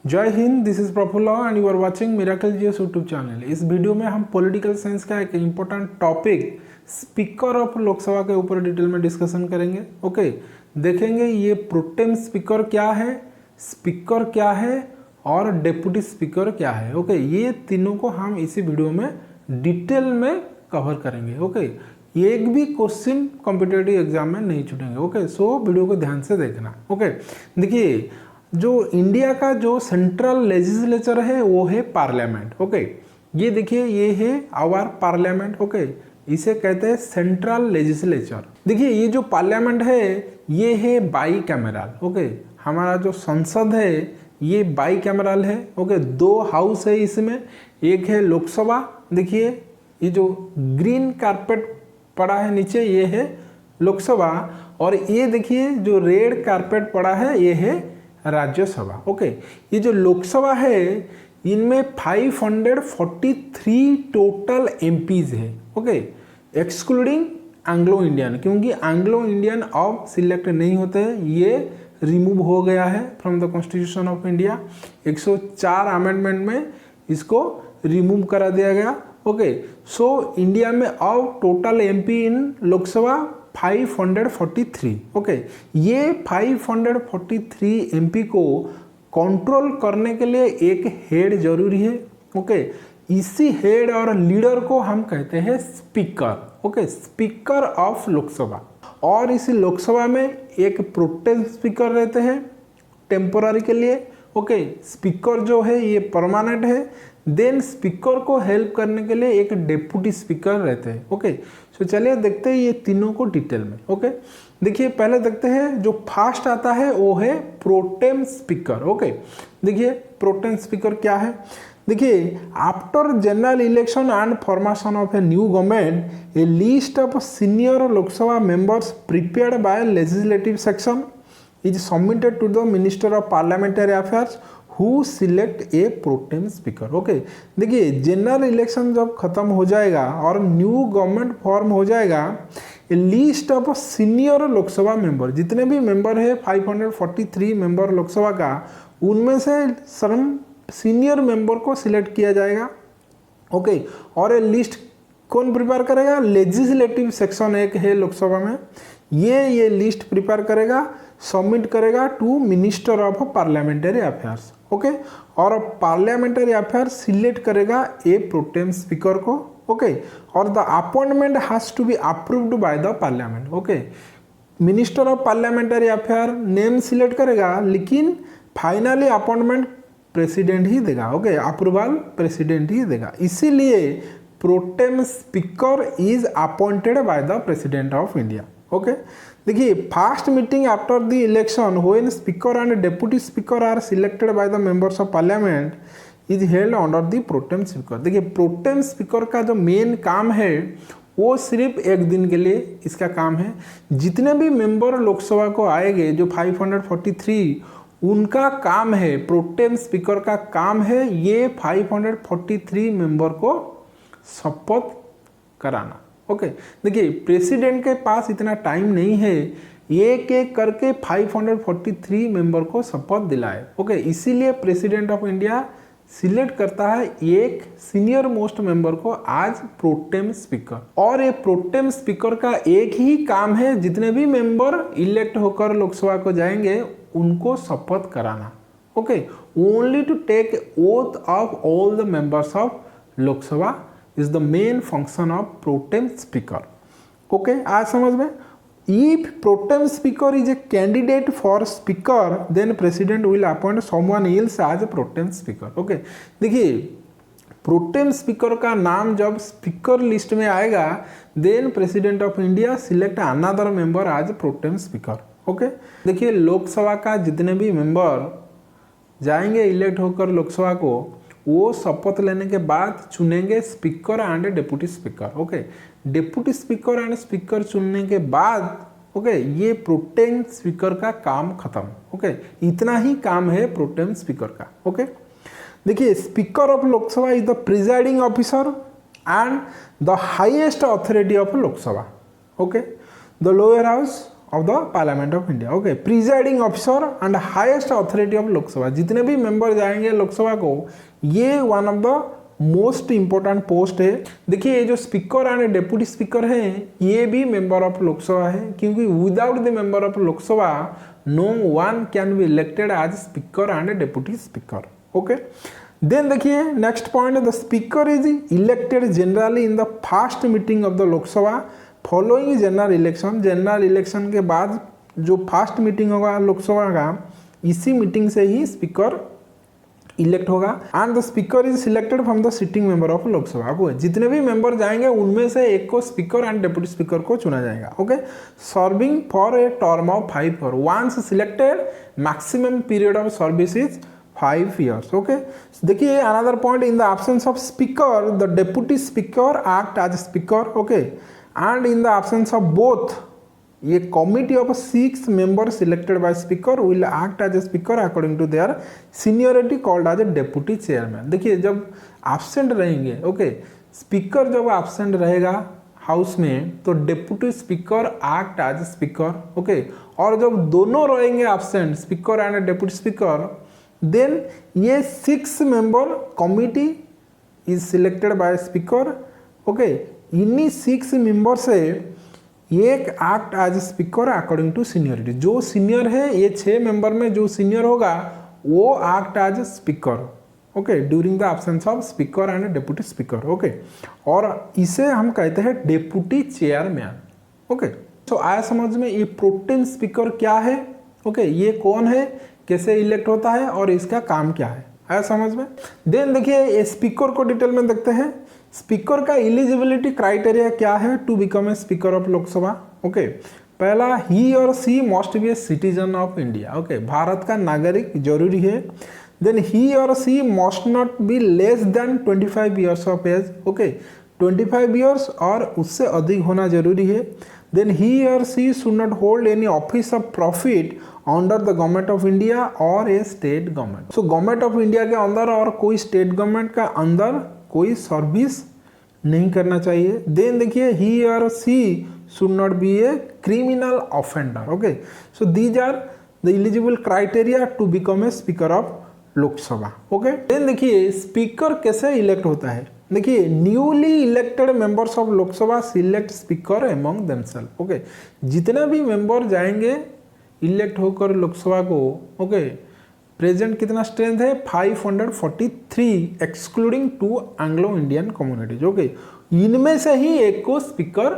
जय हिंद, this is Prafull and you are watching miracle GS YouTube channel. इस video में हम पॉलिटिकल साइंस का एक important topic speaker of Lok Sabha के ऊपर डिटेल में डिस्कशन करेंगे। ओके, देखेंगे ये प्रोटेम स्पीकर क्या है, स्पीकर क्या है और डेप्यूटी स्पीकर क्या है। ओके, ये तीनों को हम इसी वीडियो में डिटेल में कवर करेंगे। ओके, एक भी क्वेश्चन कॉम्पिटिटिव एग्जाम में नहीं छूटेंगे। ओके, सो वीडियो को ध्यान से देखना। ओके, देखिए जो इंडिया का जो सेंट्रल लेजिस्लेचर है वो है पार्लियामेंट। ओके, ये देखिए ये है आवर पार्लियामेंट। ओके, इसे कहते हैं सेंट्रल लेजिस्लेचर। देखिए ये जो पार्लियामेंट है ये है बाई कैमरल। ओके, हमारा जो संसद है ये बाई कैमरल है। ओके, दो हाउस है इसमें, एक है लोकसभा। देखिए ये जो ग्रीन कारपेट पड़ा है नीचे ये है लोकसभा, और ये देखिए जो रेड कारपेट पड़ा है ये है राज्यसभा। ओके, ये जो लोकसभा है इनमें 543 टोटल एमपीज है। ओके, एक्सक्लूडिंग एंग्लो इंडियन, क्योंकि एंग्लो इंडियन अब सिलेक्ट नहीं होते हैं, ये रिमूव हो गया है from the constitution of India. 104 amendment में इसको रिमूव करा दिया गया। ओके, सो इंडिया में अब टोटल एमपी इन लोकसभा 543। ओके, ये 543 एमपी को कंट्रोल करने के लिए एक हेड जरूरी है। ओके, इसी हेड और लीडर को हम कहते हैं speaker. Okay, speaker of Lok Sabha. और इसी लोकसभा में एक प्रोटेम स्पीकर रहते हैं टेम्पोररी के लिए। ओके, स्पीकर जो है ये परमानेंट है। देन स्पीकर को हेल्प करने के लिए एक डेप्यूटी स्पीकर रहते हैं। ओके, सो चलिए देखते हैं ये तीनों को डिटेल में। ओके, देखिए पहले देखते हैं जो फास्ट आता है वो है प्रोटेम स्पीकर। ओके, देखिए प्रोटेम स्पीकर क्या है। देखिए after general election and formation of a new government a list of senior Lok Sabha members prepared by legislative section is submitted to the minister of parliamentary affairs who select a pro tem speaker. Okay, देखिए general election जब खत्म हो जाएगा और new government form हो जाएगा, ए list of senior Lok Sabha member, जितने भी मेंबर है 543 मेंबर लोकसभा का, उनमें से सर्व सीनियर मेंबर को सिलेक्ट किया जाएगा। ओके, और ये लिस्ट कौन प्रिपेयर करेगा? लेजिस्लेटिव सेक्शन एक है लोकसभा में, ये लिस्ट प्रिपेयर करेगा, सबमिट करेगा to minister of parliamentary affairs. Okay, और पार्लियामेंट्री अफेयर्स सिलेक्ट करेगा ए प्रोटेम स्पीकर को। ओके, और the appointment has to be approved by the parliament. Okay, minister of parliamentary affair name select करेगा, लेकिन finally appointment president ही देगा। Okay, approval president ही देगा। इसीलिए pro tem speaker is appointed by the president of India. Okay, देखिए first meeting after the election when speaker and deputy speaker are selected by the members of parliament is held under the pro tem speaker. देखिए pro tem speaker का जो main काम है वो सिर्फ एक दिन के लिए इसका काम है। जितने भी मेंबर लोकसभा को आएंगे जो 543, उनका काम है, प्रोटेम स्पीकर का काम है ये 543 मेंबर को शपथ कराना। ओके, देखिए प्रेसिडेंट के पास इतना टाइम नहीं है एक एक करके 543 मेंबर को शपथ दिलाए। ओके, इसीलिए प्रेसिडेंट ऑफ इंडिया सिलेक्ट करता है एक सीनियर मोस्ट मेंबर को आज प्रोटेम स्पीकर। और ये प्रोटेम स्पीकर का एक ही काम है, जितने भी मेंबर इलेक्ट होकर लोकसभा को जाएंगे उनको शपथ कराना। Okay, only to take oath of all the members of Lok Sabha is the main function of protem speaker. Okay, आज समझ में। If protem speaker is a candidate for speaker, then president will appoint someone else as a protem speaker. Okay, देखिए pro tem speaker का नाम जब speaker list में आएगा, then president of India select another member as pro tem speaker. Okay, देखिए लोकसभा का जितने भी मेंबर जाएंगे इलेक्ट होकर लोकसभा को, वो शपथ लेने के बाद चुनेंगे speaker and deputy speaker. Okay, deputy speaker and speaker चुनने के बाद ओके ये प्रोटेम स्पीकर का काम खत्म। ओके, इतना ही काम है प्रोटेम स्पीकर का। ओके, देखिए speaker of Lok Sabha is the presiding officer and the highest authority of Lok Sabha. Okay, the lower house of the parliament of India. Okay, presiding officer and highest authority of Lok Sabha, जितने भी member जाएंगे लोकसभा को, ये one of the most important post है। देखिए ये जो speaker and deputy speaker हैं, ये भी मेंबर ऑफ लोकसभा है, क्योंकि without the member of Lok Sabha no one can be elected as speaker and deputy speaker. Okay, then देखिए next point, the speaker is elected generally in the first meeting of the Lok Sabha following general election. General election के बाद जो first meeting होगा लोकसभा का, इसी meeting से ही speaker elect होगा। And the speaker is selected from the sitting member of Lok Sabha. आपको जितने भी मेंबर जाएंगे उनमें से एक को स्पीकर एंड डेप्यूटी स्पीकर को चुना जाएगा। Okay, serving for a term of 5 year, once selected maximum period of service is 5 years। Okay, देखिए another point, in the absence of speaker the deputy speaker act as speaker. Okay, and in the absence of both ये committee of 6 members selected by speaker will act as a speaker according to their seniority called as a deputy chairman. देखिए जब absent रहेंगे, okay, speaker जब absent रहेगा house में तो deputy speaker act as speaker. Okay, और जब दोनों रहेंगे absent, speaker and deputy speaker, then ये 6 member committee is selected by speaker. Okay, इन्हीं 6 members से एक act as speaker according to seniority, जो सीनियर है ये 6 member में जो सीनियर होगा वो act as speaker. Okay, during the absence of speaker and deputy speaker. Okay, और इसे हम कहते हैं डेप्यूटी चेयरमैन। ओके, तो आया समझ में ये प्रोटेम स्पीकर क्या है। ओके, ये कौन है, कैसे इलेक्ट होता है और इसका काम क्या है, आया समझ में। देन देखिए स्पीकर को डिटेल में देखते हैं। स्पीकर का एलिजिबिलिटी क्राइटेरिया क्या है to become a speaker of Lok Sabha. Okay, पहला, ही और सी must be a citizen of India. Okay, Bharat का नागरिक जरूरी है। देन ही और सी must not be less than 25 years of as. Okay, 25 years और उससे अधिक होना जरूरी है। देन ही और she should not hold any office of profit under the government of India और a state government. So government of India के अंदर और कोई स्टेट गवर्नमेंट का अंदर कोई सर्विस नहीं करना चाहिए। देन देखिए ही और she should not be a criminal offender. Okay, so these are the eligible criteria to become a speaker of Lok Sabha. Okay, then देखिए स्पीकर कैसे इलेक्ट होता है। देखिए newly elected members of Lok Sabha select speaker among themself. Okay, जितने भी member जाएंगे elect होकर लोकसभा को, ओके, प्रेजेंट कितना स्ट्रेंथ है 543 excluding 2 Anglo Indian communities. Okay, इनमें से ही एक को स्पीकर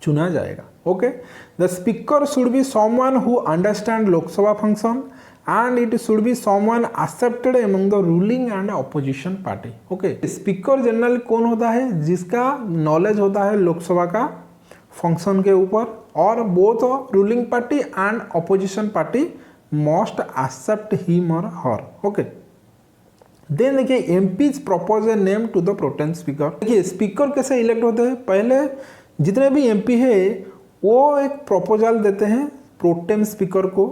चुना जाएगा। Okay, the speaker should be someone who understand Lok Sabha function and it should be someone accepted among the ruling and opposition party. Okay, speaker general कौन होता है, जिसका नॉलेज होता है लोकसभा का फंक्शन के ऊपर, और both ruling party and opposition party must accept him और हर। ओके, देन देखिए MPs propose a name to the pro tem speaker. देखिए स्पीकर कैसे इलेक्ट होते हैं, पहले जितने भी एमपी है वो एक प्रपोजल देते हैं प्रोटेम स्पीकर को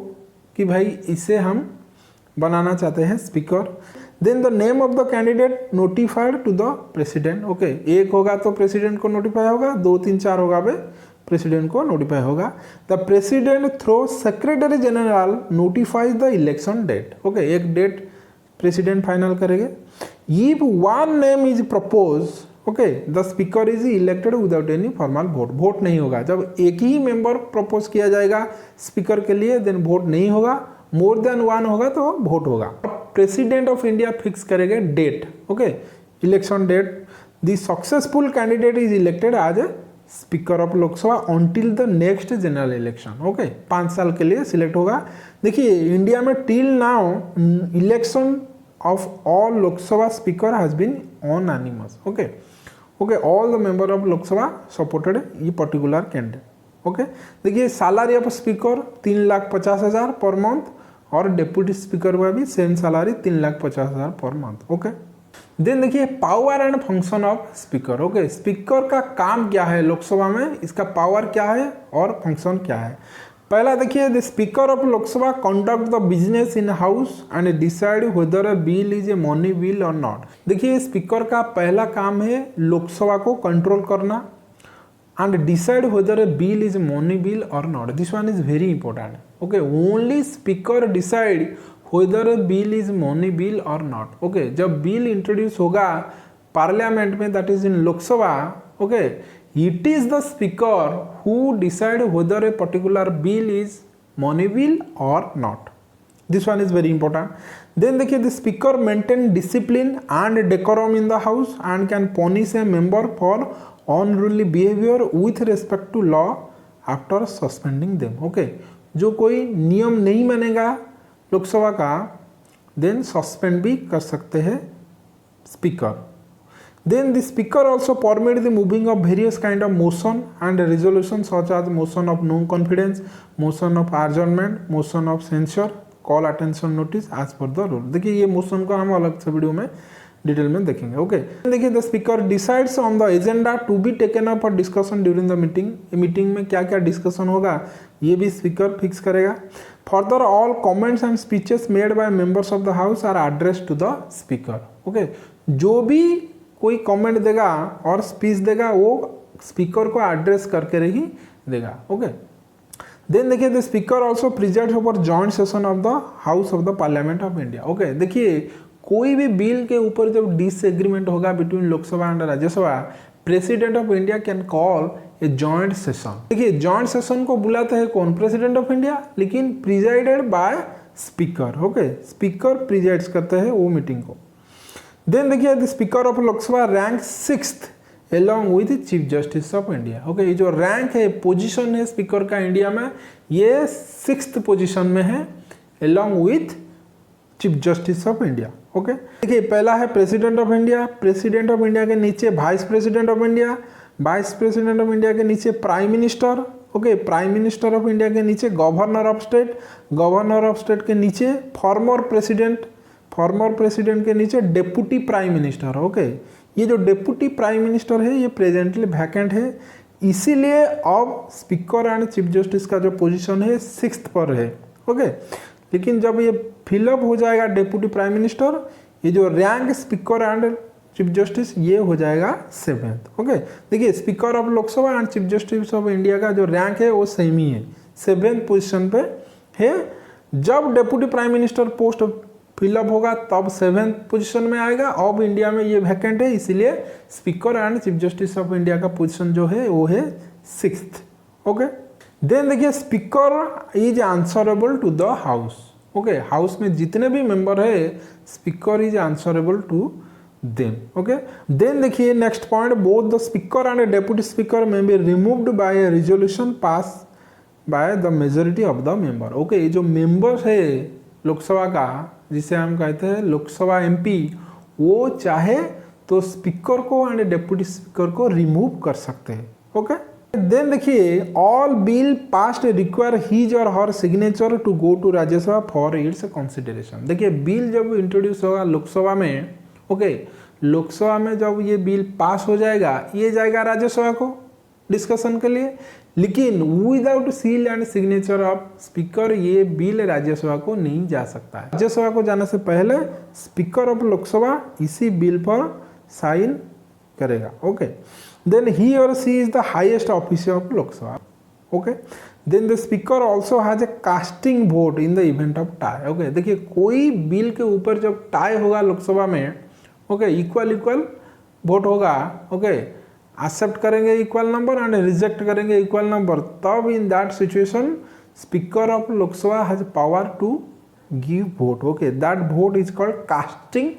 कि भाई इसे हम बनाना चाहते हैं speaker. Then the name of the candidate notified to the president. Okay, एक होगा तो प्रेसिडेंट को नोटिफाई होगा, 2 3 4 होगा बे प्रेसिडेंट को नोटिफाई होगा। The president through secretary general notifies the election date. Okay, एक डेट प्रेसिडेंट फाइनल करेंगे। If one name is propose, okay, the speaker is elected without any formal vote. Vote नहीं होगा, जब एक ही मेंबर प्रपोज किया जाएगा speaker के लिए देन वोट नहीं होगा, मोर देन 1 होगा तो वोट होगा। प्रेसिडेंट ऑफ इंडिया फिक्स करेंगे date. Okay, election date. The successful candidate is elected as a speaker of Lok Sabha until the next general election. Okay, 5 साल के लिए सिलेक्ट होगा। देखिए इंडिया में till now election of all Lok Sabha speaker has been unanimous. Okay, okay, all the member of Lok Sabha supported ये particular candidate. Okay, देखिए salary of speaker 3,50,000 per month, और deputy speaker का भी same salary 3,50,000 per month. Okay, then देखिए power and function of speaker. Okay, speaker का काम क्या है लोकसभा में, इसका पावर क्या है और फंक्शन क्या है। पहला देखिए the speaker of Lok Sabha conduct the business in house and decide whether a bill is a money bill और नॉट। देखिए स्पीकर का पहला काम है लोकसभा को कंट्रोल करना, and decide whether a bill is money bill or not. This one is very important. Okay, only speaker decide whether a bill is money bill or not. Okay, जब bill introduce होगा parliament में, that is in Lok Sabha, okay, it is the speaker who decide whether a particular bill is money bill or not. This one is very important. Then देखिए, the speaker maintain discipline and decorum in the house and can punish a member for unruly behavior with respect to law after suspending them. Okay, जो कोई नियम नहीं मानेगा लोकसभा का, then suspend भी कर सकते हैं speaker. Then the speaker also permit the moving of various kind of motion and resolution such as motion of no confidence, motion of adjournment, motion of censure, call attention notice as per the rule. देखिए ये motion को हम अलग से video में detail में देखेंगे. Okay, देखिए the speaker decides on the agenda to be taken up for discussion during the meeting. Meeting में क्या क्या डिस्कशन होगा ये भी स्पीकर फिक्स करेगा. Further all comments and speeches made by members of the house are addressed to the speaker. Okay, जो भी कोई कमेंट देगा और स्पीच देगा वो स्पीकर को एड्रेस करके ही देगा. ओके, देन देखिए the speaker also presides over joint session of the house of the parliament of India. Okay, देखिए कोई भी बिल के ऊपर जब डिसएग्रीमेंट होगा between Lok Sabha and Rajya Sabha, president of India can call a joint session. देखिए जॉइंट सेशन को बुलाते हैं कौन? प्रेसिडेंट ऑफ इंडिया, लेकिन presided by speaker. Okay, speaker presides करते हैं वो मीटिंग को. देन देखिए the speaker of Lok Sabha rank 6th along with chief justice of India. Okay, ये जो रैंक है, पोजीशन है स्पीकर का इंडिया में, ये 6th पोजीशन में है along with chief justice of India. Okay, देखिए पहला है president of India. President of India के नीचे vice president of India. Vice president of India के नीचे prime minister. Okay, prime minister of India के नीचे governor of state. Governor of state के नीचे फॉर्मर प्रेसिडेंट. फॉर्मर प्रेसिडेंट के नीचे डेप्यूटी प्राइम मिनिस्टर. ओके, ये जो डेप्यूटी प्राइम मिनिस्टर है ये प्रेजेंटली वैकेंट है, इसीलिए अब स्पीकर एंड चीफ जस्टिस का जो पोजीशन है 6th पर है. ओके, लेकिन जब ये फिलअप हो जाएगा डेप्यूटी प्राइम मिनिस्टर, ये जो rank speaker and chief justice ये हो जाएगा 7th. ओके, देखिए speaker of Lok Sabha and chief justice of India का जो रैंक है वो सेम ही है, 7th पोजीशन पे है. जब deputy prime minister post fill up होगा तब 7th पोजीशन में आएगा. अब इंडिया में ये वैकेंट है, इसीलिए speaker and chief justice of India का पोजीशन जो है वो है 6th. ओके, देन देखिए speaker is answerable to the house. Okay, house में जितने भी मेंबर है speaker is answerable to them. Okay, then देखिए next point, both the speaker and deputy speaker may be removed by a resolution pass by the majority of the member. Okay, ये जो member है लोकसभा का, जिसे हम कहते हैं लोकसभा MP, वो चाहे तो स्पीकर को एंड डेप्यूटी स्पीकर को रिमूव कर सकते हैं. ओके, देन देखिए all bill passed require his और her signature to go to Rajya Sabha for its consideration. देखिए बिल जब इंट्रोड्यूस होगा लोकसभा में, ओके, लोकसभा में जब ये बिल पास हो जाएगा ये जाएगा राज्यसभा को डिस्कशन के लिए, लेकिन without seal and signature of speaker ये बिल राज्यसभा को नहीं जा सकता है. राज्यसभा को जाने से पहले स्पीकर ऑफ लोकसभा इसी बिल पर साइन करेगा. ओके, देन ही और she is the highest officer of Lok Sabha. Okay, then the speaker also has a casting vote in the event of tie. Okay, देखिए कोई बिल के ऊपर जब टाई होगा लोकसभा में, ओके, इक्वल वोट होगा. ओके, एक्सेप्ट करेंगे इक्वल नंबर एंड रिजेक्ट करेंगे इक्वल नंबर, तब in that situation speaker of Lok Sabha has power to give vote. Okay, that vote is called casting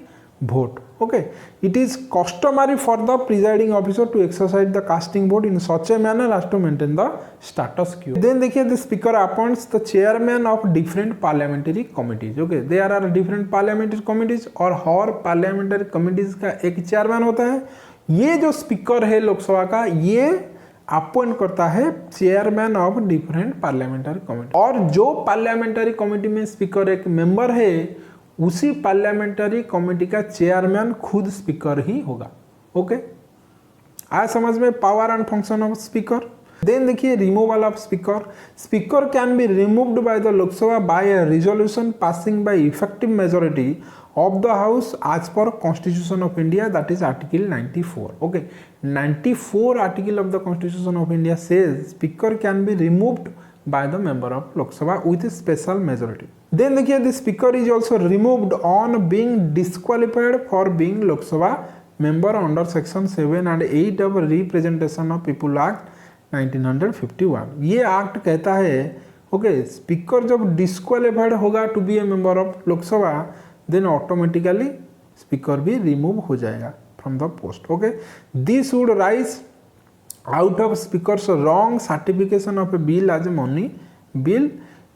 vote. Okay, it is customary for the presiding officer to exercise the casting vote in such a manner as to maintain the status quo. Then देखिए the speaker appoints the chairman of different parliamentary committees. Okay, there are different parliamentary committees और हर parliamentary committees का एक chairman होता है. ये जो speaker है लोकसभा का ये अपॉइंट करता है chairman of different parliamentary committee, और जो पार्लियामेंट्री कमेटी में स्पीकर एक मेंबर है उसी पार्लियामेंट्री कमेटी का चेयरमैन खुद स्पीकर ही होगा. ओके, आया समझ में power and function of speaker. Then देखिए removal of speaker. Speaker can be removed by the Lok Sabha by a resolution passing by effective majority of the house as per constitution of India, that is article 94. Okay, 94 article of the constitution of India says speaker can be removed by the member of Lok Sabha with a special majority. Then देखिए the speaker is also removed on being disqualified for being Lok Sabha member under section 7 and 8 of Representation of People Act 1951. ये act कहता है okay speaker जब disqualified होगा to be a member of Lok Sabha then automatically speaker भी remove हो जाएगा from the post. Okay, this would arise out of speaker's wrong certification of a bill as a money bill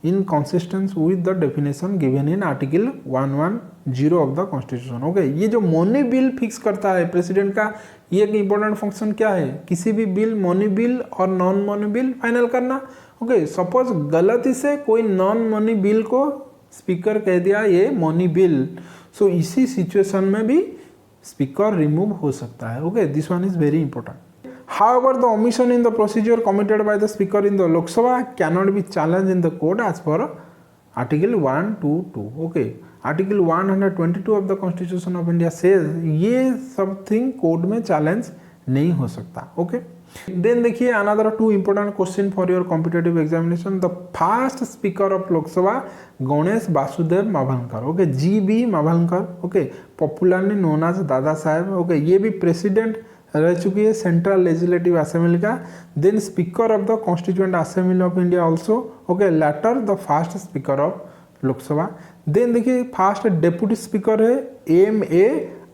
in consistence with the definition given in article 110 of the constitution. Okay, ये जो money bill fix करता है president का, ये एक important function क्या है, किसी भी बिल मनी बिल और नॉन मनी बिल फाइनल करना. ओके, सपोज गलती से कोई नॉन मनी बिल को स्पीकर कह दिया ये मनी बिल, सो इसी सिचुएशन में भी स्पीकर रिमूव हो सकता है. Okay, this one is very important. However, the omission in the procedure committed by the speaker in the Lok Sabha cannot be challenged in the court as per Article 122. Okay, Article 122 of the Constitution of India says ये something court में challenge नहीं हो सकता. Okay, then देखिए another two important question for your competitive examination. The first speaker of Lok Sabha Ganesh Vasudev Mavalankar. Okay, G B. Mavalankar. Okay, popularly known as Dada Saheb. Okay, ये भी president रह चुकी है सेंट्रल लेजिस्लेटिव असेंबली का. Then speaker of the constituent assembly of India also. Okay, later the first speaker of Lok Sabha. Then देखिए first deputy speaker है M.A.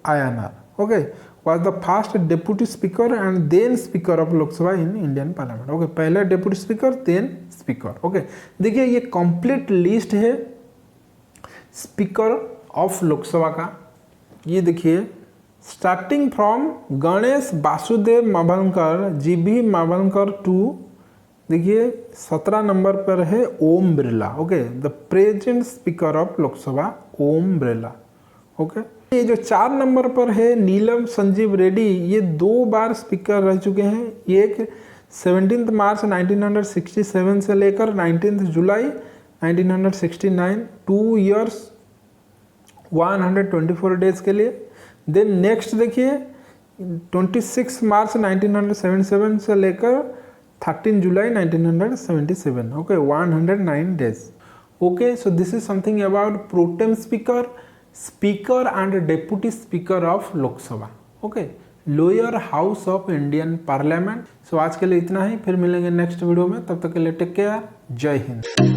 Iyer. Okay, was the first deputy speaker and then speaker of Lok Sabha in Indian Parliament. Okay, पहले deputy speaker then speaker. Okay, देखिए ये complete list है speaker of Lok Sabha का. ये देखिए starting from Ganesh Vasudev Mavalankar, G B. Mavalankar to देखिए 17 number पर है Om Birla. Okay, the present speaker of Lok Sabha Om Birla. Okay, ये जो 4 नंबर पर है नीलम संजीव रेड्डी, ये 2 बार स्पीकर रह चुके हैं. एक 17 मार्च 1967 से लेकर 19 जुलाई 1969, 2 years 124 डेज के लिए. देन नेक्स्ट देखिए 26 मार्च 1977 से लेकर 13 जुलाई 1977. Okay, 109 days. Okay, so this is something about pro tem speaker, speaker and deputy speaker of Lok Sabha. Okay, lower house of Indian parliament. So आज के लिए इतना ही, फिर मिलेंगे नेक्स्ट वीडियो में. तब तक के लिए टेक केयर. जय हिंद.